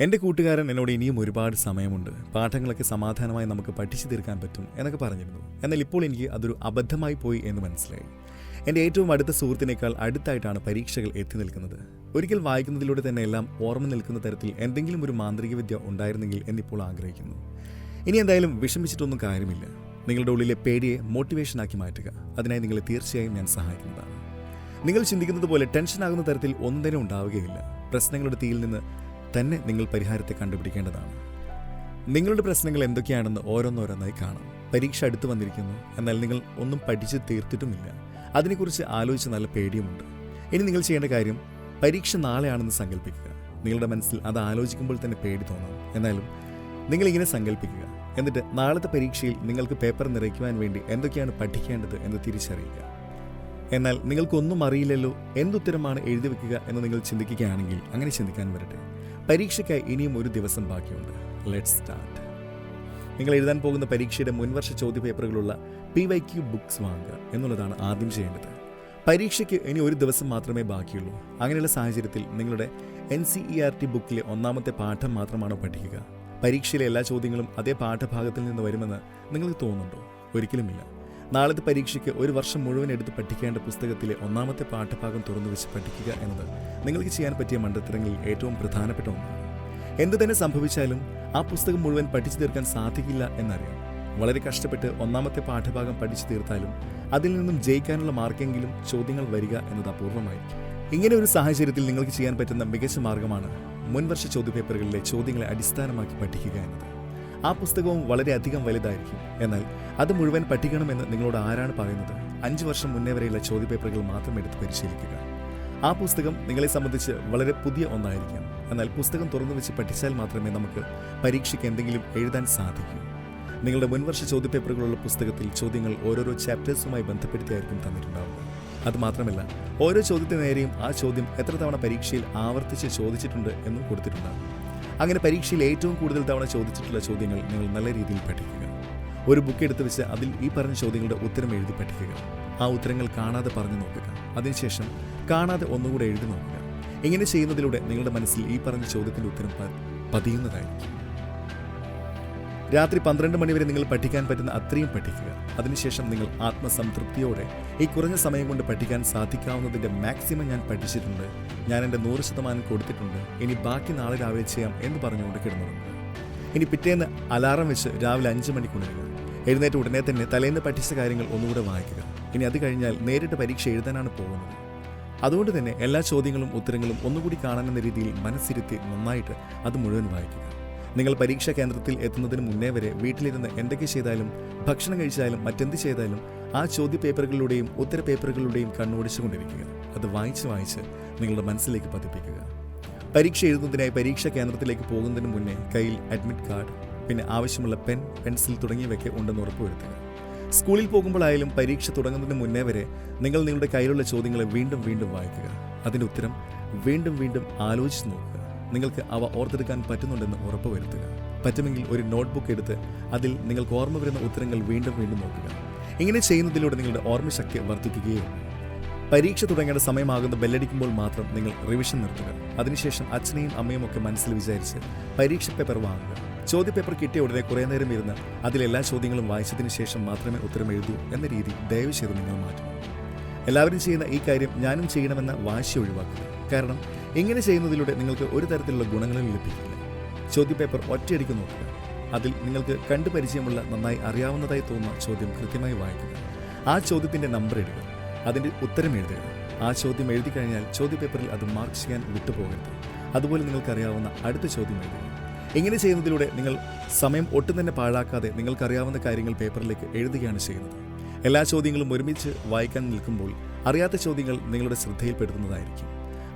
എൻ്റെ കൂട്ടുകാരൻ എന്നോട് ഇനിയും ഒരുപാട് സമയമുണ്ട്, പാഠങ്ങളൊക്കെ സമാധാനമായി നമുക്ക് പഠിച്ചു തീർക്കാൻ പറ്റും എന്നൊക്കെ പറഞ്ഞിരുന്നു. എന്നാൽ ഇപ്പോൾ എനിക്ക് അതൊരു അബദ്ധമായി പോയി എന്ന് മനസ്സിലായി. എൻ്റെ ഏറ്റവും അടുത്ത സുഹൃത്തിനേക്കാൾ അടുത്തായിട്ടാണ് പരീക്ഷകൾ എത്തി നിൽക്കുന്നത്. ഒരിക്കൽ വായിക്കുന്നതിലൂടെ തന്നെ എല്ലാം ഓർമ്മ നിൽക്കുന്ന തരത്തിൽ എന്തെങ്കിലും ഒരു മാന്ത്രിക വിദ്യ ഉണ്ടായിരുന്നെങ്കിൽ എന്നിപ്പോൾ ആഗ്രഹിക്കുന്നു. ഇനി എന്തായാലും വിഷമിച്ചിട്ടൊന്നും കാര്യമില്ല. നിങ്ങളുടെ ഉള്ളിലെ പേടിയെ മോട്ടിവേഷനാക്കി മാറ്റുക. അതിനായി നിങ്ങളെ തീർച്ചയായും ഞാൻ സഹായിക്കുന്നതാണ്. നിങ്ങൾ ചിന്തിക്കുന്നത് പോലെ ടെൻഷനാകുന്ന തരത്തിൽ ഒന്നും തന്നെ ഉണ്ടാവുകയില്ല. പ്രശ്നങ്ങളുടെ തീയിൽ നിന്ന് തന്നെ നിങ്ങൾ പരിഹാരത്തെ കണ്ടുപിടിക്കേണ്ടതാണ്. നിങ്ങളുടെ പ്രശ്നങ്ങൾ എന്തൊക്കെയാണെന്ന് ഓരോന്നോരോന്നായി കാണാം. പരീക്ഷ അടുത്ത് വന്നിരിക്കുന്നു, എന്നാൽ നിങ്ങൾ ഒന്നും പഠിച്ച് തീർത്തിട്ടുമില്ല. അതിനെക്കുറിച്ച് ആലോചിച്ച് നല്ല പേടിയുമുണ്ട്. ഇനി നിങ്ങൾ ചെയ്യേണ്ട കാര്യം, പരീക്ഷ നാളെയാണെന്ന് സങ്കല്പിക്കുക. നിങ്ങളുടെ മനസ്സിൽ അത് ആലോചിക്കുമ്പോൾ തന്നെ പേടി തോന്നാം. എന്നാലും നിങ്ങളിങ്ങനെ സങ്കല്പിക്കുക. എന്നിട്ട് നാളത്തെ പരീക്ഷയിൽ നിങ്ങൾക്ക് പേപ്പർ നിറയ്ക്കുവാൻ വേണ്ടി എന്തൊക്കെയാണ് പഠിക്കേണ്ടത് എന്ന് തിരിച്ചറിയുക. എന്നാൽ നിങ്ങൾക്കൊന്നും അറിയില്ലല്ലോ, എന്തുത്തരമാണ് എഴുതി വെക്കുക എന്ന് നിങ്ങൾ ചിന്തിക്കുകയാണെങ്കിൽ അങ്ങനെ ചിന്തിക്കാൻ വരട്ടെ. പരീക്ഷയ്ക്കായി ഇനിയും ഒരു ദിവസം ബാക്കിയുണ്ട്. Let's start. നിങ്ങൾ എഴുതാൻ പോകുന്ന പരീക്ഷയുടെ മുൻവർഷ ചോദ്യപേപ്പറുകളുള്ള PYQ ബുക്സ് വാങ്ങുക എന്നുള്ളതാണ് ആദ്യം ചെയ്യേണ്ടത്. പരീക്ഷയ്ക്ക് ഇനി ഒരു ദിവസം മാത്രമേ ബാക്കിയുള്ളൂ. അങ്ങനെയുള്ള സാഹചര്യത്തിൽ നിങ്ങളുടെ NCERT ബുക്കിലെ ഒന്നാമത്തെ പാഠം മാത്രമാണോ പഠിക്കുക? പരീക്ഷയിലെ എല്ലാ ചോദ്യങ്ങളും അതേ പാഠഭാഗത്തിൽ നിന്ന് വരുമെന്ന് നിങ്ങൾക്ക് തോന്നുന്നുണ്ടോ? ഒരിക്കലുമില്ല. നാളത്തെ പരീക്ഷയ്ക്ക് ഒരു വർഷം മുഴുവൻ എടുത്ത് പഠിക്കേണ്ട പുസ്തകത്തിലെ ഒന്നാമത്തെ പാഠഭാഗം തുറന്നു വെച്ച് പഠിക്കുക എന്നത് നിങ്ങൾക്ക് ചെയ്യാൻ പറ്റിയ മണ്ടത്തരങ്ങളിൽ ഏറ്റവും പ്രധാനപ്പെട്ട ഒന്നാണ്. എന്തു തന്നെ സംഭവിച്ചാലും ആ പുസ്തകം മുഴുവൻ പഠിച്ചു തീർക്കാൻ സാധിക്കില്ല എന്നറിയാം. വളരെ കഷ്ടപ്പെട്ട് ഒന്നാമത്തെ പാഠഭാഗം പഠിച്ചു തീർത്താലും അതിൽ നിന്നും ജയിക്കാനുള്ള മാർക്കെങ്കിലും ചോദ്യങ്ങൾ വരിക എന്നത് അപൂർവമായിരിക്കും. ഇങ്ങനെ ഒരു സാഹചര്യത്തിൽ നിങ്ങൾക്ക് ചെയ്യാൻ പറ്റുന്ന മികച്ച മാർഗമാണ് മുൻവർഷ ചോദ്യപേപ്പറുകളിലെ ചോദ്യങ്ങളെ അടിസ്ഥാനമാക്കി പഠിക്കുക എന്നത്. ആ പുസ്തകവും വളരെയധികം വലുതായിരിക്കും. എന്നാൽ അത് മുഴുവൻ പഠിക്കണമെന്ന് നിങ്ങളോട് ആരാണ് പറയുന്നത്? 5 വർഷം മുന്നേ വരെയുള്ള ചോദ്യപേപ്പറുകൾ മാത്രം എടുത്ത് പരിശീലിക്കുക. ആ പുസ്തകം നിങ്ങളെ സംബന്ധിച്ച് വളരെ പുതിയ ഒന്നായിരിക്കാം. എന്നാൽ പുസ്തകം തുറന്നു വെച്ച് പഠിച്ചാൽ മാത്രമേ നമുക്ക് പരീക്ഷയ്ക്ക് എന്തെങ്കിലും എഴുതാൻ സാധിക്കൂ. നിങ്ങളുടെ മുൻവർഷ ചോദ്യപേപ്പറുകളുള്ള പുസ്തകത്തിൽ ചോദ്യങ്ങൾ ഓരോരോ ചാപ്റ്റേഴ്സുമായി ബന്ധപ്പെടുത്തിയായിരിക്കും തന്നിട്ടുണ്ടാവുക. അതുമാത്രമല്ല, ഓരോ ചോദ്യത്തിന് നേരെയും ആ ചോദ്യം എത്ര തവണ പരീക്ഷയിൽ ആവർത്തിച്ച് ചോദിച്ചിട്ടുണ്ട് എന്നും കൊടുത്തിട്ടുണ്ടാകും. അങ്ങനെ പരീക്ഷയിൽ ഏറ്റവും കൂടുതൽ തവണ ചോദിച്ചിട്ടുള്ള ചോദ്യങ്ങൾ നിങ്ങൾ നല്ല രീതിയിൽ പഠിക്കുക. ഒരു ബുക്ക് എടുത്ത് വെച്ച് അതിൽ ഈ പറഞ്ഞ ചോദ്യങ്ങളുടെ ഉത്തരം എഴുതി പഠിക്കുക. ആ ഉത്തരങ്ങൾ കാണാതെ പറഞ്ഞു നോക്കുക. അതിനുശേഷം കാണാതെ ഒന്നുകൂടെ എഴുതി നോക്കുക. ഇങ്ങനെ ചെയ്യുന്നതിലൂടെ നിങ്ങളുടെ മനസ്സിൽ ഈ പറഞ്ഞ ചോദ്യത്തിൻ്റെ ഉത്തരം പതിയുന്നതായിരിക്കും. രാത്രി 12 മണിവരെ നിങ്ങൾ പഠിക്കാൻ പറ്റുന്ന അത്രയും പഠിക്കുക. അതിനുശേഷം നിങ്ങൾ ആത്മസംതൃപ്തിയോടെ ഈ കുറഞ്ഞ സമയം കൊണ്ട് പഠിക്കാൻ സാധിക്കാവുന്നതിൻ്റെ മാക്സിമം ഞാൻ പഠിച്ചിട്ടുണ്ട്, ഞാൻ എൻ്റെ 100% കൊടുത്തിട്ടുണ്ട്, ഇനി ബാക്കി നാളെ രാവിലെ ചെയ്യാം എന്ന് പറഞ്ഞുകൊണ്ട് കിടന്നുറങ്ങുക. ഇനി പിറ്റേന്ന് അലാറം വെച്ച് രാവിലെ 5 മണിക്ക് ഉണരുക. എഴുന്നേറ്റ് ഉടനെ തന്നെ തലേന്ന് പഠിച്ച കാര്യങ്ങൾ ഒന്നുകൂടെ വായിക്കുക. ഇനി അത് കഴിഞ്ഞാൽ നേരിട്ട് പരീക്ഷ എഴുതാനാണ് പോകുന്നത്. അതുകൊണ്ട് തന്നെ എല്ലാ ചോദ്യങ്ങളും ഉത്തരങ്ങളും ഒന്നുകൂടി കാണാനെന്ന രീതിയിൽ മനസ്സിരുത്തി നന്നായിട്ട് അത് മുഴുവൻ വായിക്കുക. നിങ്ങൾ പരീക്ഷാ കേന്ദ്രത്തിൽ എത്തുന്നതിന് മുന്നേ വരെ വീട്ടിലിരുന്ന് എന്തൊക്കെ ചെയ്താലും, ഭക്ഷണം കഴിച്ചാലും, മറ്റെന്ത് ചെയ്താലും ആ ചോദ്യ പേപ്പറുകളിലൂടെയും ഉത്തര പേപ്പറുകളിലൂടെയും കണ്ണോടിച്ചുകൊണ്ടിരിക്കുക. അത് വായിച്ച് നിങ്ങളുടെ മനസ്സിലേക്ക് പതിപ്പിക്കുക. പരീക്ഷ എഴുതുന്നതിനായി പരീക്ഷാ കേന്ദ്രത്തിലേക്ക് പോകുന്നതിന് മുന്നേ കയ്യിൽ അഡ്മിറ്റ് കാർഡ്, പിന്നെ ആവശ്യമുള്ള പെൻ, പെൻസിൽ തുടങ്ങിയവയൊക്കെ ഉണ്ടെന്ന് ഉറപ്പുവരുത്തുക. സ്കൂളിൽ പോകുമ്പോഴായാലും പരീക്ഷ തുടങ്ങുന്നതിന് മുന്നേ വരെ നിങ്ങൾ നിങ്ങളുടെ കയ്യിലുള്ള ചോദ്യങ്ങളെ വീണ്ടും വായിക്കുക. അതിൻ്റെ ഉത്തരം വീണ്ടും ആലോചിച്ച് നോക്കുക. നിങ്ങൾക്ക് അവ ഓർത്തെടുക്കാൻ പറ്റുന്നുണ്ടെന്ന് ഉറപ്പുവരുത്തുക. പറ്റുമെങ്കിൽ ഒരു നോട്ട്ബുക്ക് എടുത്ത് അതിൽ നിങ്ങൾക്ക് ഓർമ്മ വരുന്ന ഉത്തരങ്ങൾ വീണ്ടും നോക്കുക. ഇങ്ങനെ ചെയ്യുന്നതിലൂടെ നിങ്ങളുടെ ഓർമ്മശക്തി വർദ്ധിക്കുകയുള്ളൂ. പരീക്ഷ തുടങ്ങേണ്ട സമയമാകുന്ന ബെല്ലടിക്കുമ്പോൾ മാത്രം നിങ്ങൾ റിവിഷൻ നിർത്തുക. അതിനുശേഷം അച്ഛനെയും അമ്മയും ഒക്കെ മനസ്സിൽ വിചാരിച്ച് പരീക്ഷ പേപ്പർ വാങ്ങുക. ചോദ്യപേപ്പർ കിട്ടിയ ഉടനെ കുറേ നേരം ഇരുന്ന് അതിലെല്ലാ ചോദ്യങ്ങളും വായിച്ചതിന് ശേഷം മാത്രമേ ഉത്തരം എഴുതൂ എന്ന രീതി ദയവ് ചെയ്ത് നിങ്ങൾ മാറ്റണം. എല്ലാവരും ചെയ്യുന്ന ഈ കാര്യം ഞാനും ചെയ്യണമെന്ന വാശി ഒഴിവാക്കുക. കാരണം ഇങ്ങനെ ചെയ്യുന്നതിലൂടെ നിങ്ങൾക്ക് ഒരു തരത്തിലുള്ള ഗുണങ്ങളും ലഭിക്കില്ല. ചോദ്യപേപ്പർ ഒറ്റയടിക്ക് നോക്കുക. അതിൽ നിങ്ങൾക്ക് കണ്ടുപരിചയമുള്ള, നന്നായി അറിയാവുന്നതായി തോന്നുന്ന ചോദ്യം കൃത്യമായി വായിക്കുക. ആ ചോദ്യത്തിൻ്റെ നമ്പർ ഇടുക. അതിൻ്റെ ഉത്തരം എഴുതുക. ആ ചോദ്യം എഴുതി കഴിഞ്ഞാൽ ചോദ്യപേപ്പറിൽ അത് മാർക്ക് ചെയ്യാൻ വിട്ടുപോകരുത്. അതുപോലെ നിങ്ങൾക്കറിയാവുന്ന അടുത്ത ചോദ്യം എഴുതുക. ഇങ്ങനെ ചെയ്യുന്നതിലൂടെ നിങ്ങൾ സമയം ഒട്ടും തന്നെ പാഴാക്കാതെ നിങ്ങൾക്കറിയാവുന്ന കാര്യങ്ങൾ പേപ്പറിലേക്ക് എഴുതുകയാണ് ചെയ്യുന്നത്. എല്ലാ ചോദ്യങ്ങളും ഒരുമിച്ച് വായിക്കാൻ നിൽക്കുമ്പോൾ അറിയാത്ത ചോദ്യങ്ങൾ നിങ്ങളുടെ ശ്രദ്ധയിൽപ്പെടുത്തുന്നതായിരിക്കും.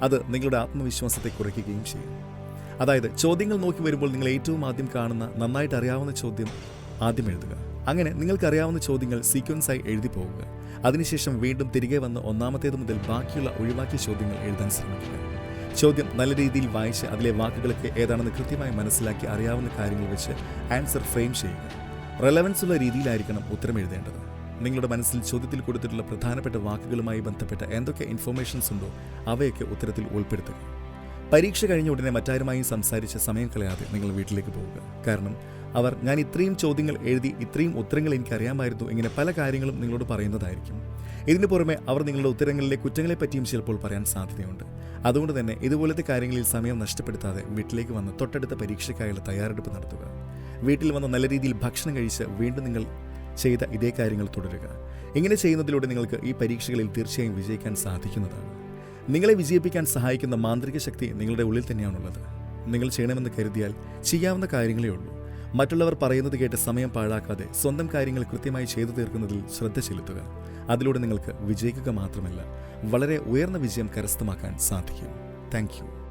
അത് നിങ്ങളുടെ ആത്മവിശ്വാസത്തെ കുറയ്ക്കുകയും ചെയ്യും. അതായത് ചോദ്യങ്ങൾ നോക്കി വരുമ്പോൾ നിങ്ങൾ ഏറ്റവും ആദ്യം കാണുന്ന, നന്നായിട്ട് അറിയാവുന്ന ചോദ്യം ആദ്യം എഴുതുക. അങ്ങനെ നിങ്ങൾക്കറിയാവുന്ന ചോദ്യങ്ങൾ സീക്വൻസായി എഴുതി പോകുക. അതിനുശേഷം വീണ്ടും തിരികെ വന്ന് ഒന്നാമത്തേത് മുതൽ ബാക്കിയുള്ള ഒഴിവാക്കിയ ചോദ്യങ്ങൾ എഴുതാൻ ശ്രമിക്കുക. ചോദ്യം നല്ല രീതിയിൽ വായിച്ച് അതിലെ വാക്കുകളൊക്കെ ഏതാണെന്ന് കൃത്യമായി മനസ്സിലാക്കി അറിയാവുന്ന കാര്യങ്ങൾ വെച്ച് ആൻസർ ഫ്രെയിം ചെയ്യുക. റെലവൻസ് ഉള്ള രീതിയിലായിരിക്കണം ഉത്തരം എഴുതേണ്ടത്. നിങ്ങളുടെ മനസ്സിൽ ചോദ്യത്തിൽ കൊടുത്തിട്ടുള്ള പ്രധാനപ്പെട്ട വാക്കുകളുമായി ബന്ധപ്പെട്ട എന്തൊക്കെ ഇൻഫർമേഷൻസ് ഉണ്ടോ അവയൊക്കെ ഉത്തരത്തിൽ ഉൾപ്പെടുത്തുക. പരീക്ഷ കഴിഞ്ഞ ഉടനെ മറ്റാരുമായും സംസാരിച്ച് സമയം കളയാതെ നിങ്ങൾ വീട്ടിലേക്ക് പോവുക. കാരണം ഞാൻ ഇത്രയും ചോദ്യങ്ങൾ എഴുതി, ഇത്രയും ഉത്തരങ്ങൾ എനിക്കറിയാമായിരുന്നു, ഇങ്ങനെ പല കാര്യങ്ങളും നിങ്ങളോട് പറയുന്നതായിരിക്കും. ഇതിന് പുറമെ അവർ നിങ്ങളുടെ ഉത്തരങ്ങളിലെ കുറ്റങ്ങളെപ്പറ്റിയും ചിലപ്പോൾ പറയാൻ സാധ്യതയുണ്ട്. അതുകൊണ്ട് തന്നെ ഇതുപോലത്തെ കാര്യങ്ങളിൽ സമയം നഷ്ടപ്പെടുത്താതെ വീട്ടിലേക്ക് വന്ന് തൊട്ടടുത്ത പരീക്ഷയ്ക്കായുള്ള തയ്യാറെടുപ്പ് നടത്തുക. വീട്ടിൽ വന്ന് നല്ല രീതിയിൽ ഭക്ഷണം കഴിച്ച് വീണ്ടും നിങ്ങൾ ചെയ്ത ഇതേ കാര്യങ്ങൾ തുടരുക. ഇങ്ങനെ ചെയ്യുന്നതിലൂടെ നിങ്ങൾക്ക് ഈ പരീക്ഷകളിൽ തീർച്ചയായും വിജയിക്കാൻ സാധിക്കുന്നതാണ്. നിങ്ങളെ വിജയിപ്പിക്കാൻ സഹായിക്കുന്ന മാന്ത്രിക ശക്തി നിങ്ങളുടെ ഉള്ളിൽ തന്നെയാണുള്ളത്. നിങ്ങൾ ചെയ്യണമെന്ന് കരുതിയാൽ ചെയ്യാവുന്ന കാര്യങ്ങളേ ഉള്ളൂ. മറ്റുള്ളവർ പറയുന്നത് കേട്ട് സമയം പാഴാക്കാതെ സ്വന്തം കാര്യങ്ങൾ കൃത്യമായി ചെയ്തു തീർക്കുന്നതിൽ ശ്രദ്ധ ചെലുത്തുക. അതിലൂടെ നിങ്ങൾക്ക് വിജയിക്കുക മാത്രമല്ല, വളരെ ഉയർന്ന വിജയം കരസ്ഥമാക്കാൻ സാധിക്കും. Thank you.